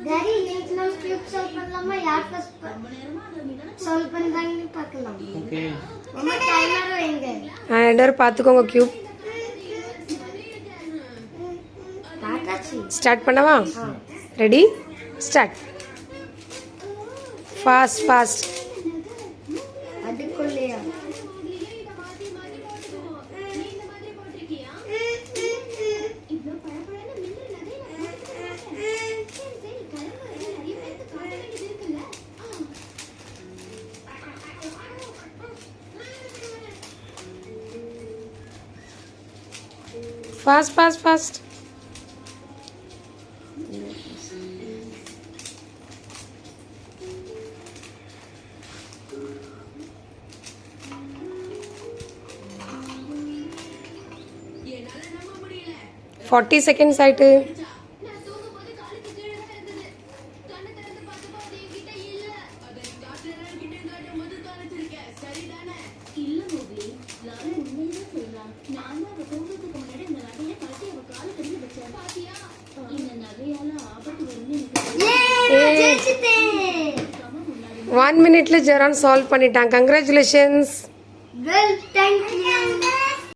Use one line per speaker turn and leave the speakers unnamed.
Daddy இன்னைக்கு நம்ம cube solve பண்ணலாமா? யார் ஃபர்ஸ்ட் சால்வ் பண்றாங்கன்னு பார்க்கலாம்.
ஓகே.
அம்மா டைமர் வைங்க.
எல்லாரும் பார்த்துக்கோங்க. கியூப்
தாத்தாச்சி
ஸ்டார்ட் பண்ணவா? Ready start. Fast fast.
அதுக்குள்ளேயா?
Fast fast fast. Forty seconds ஆயிட்டு.
ஜெயிச்சிட்டேன்.
1 minute ஜெரான் சால்வ் பண்ணிட்டான். கங்க்ராச்சுலேஷன்ஸ்.
Well thank you.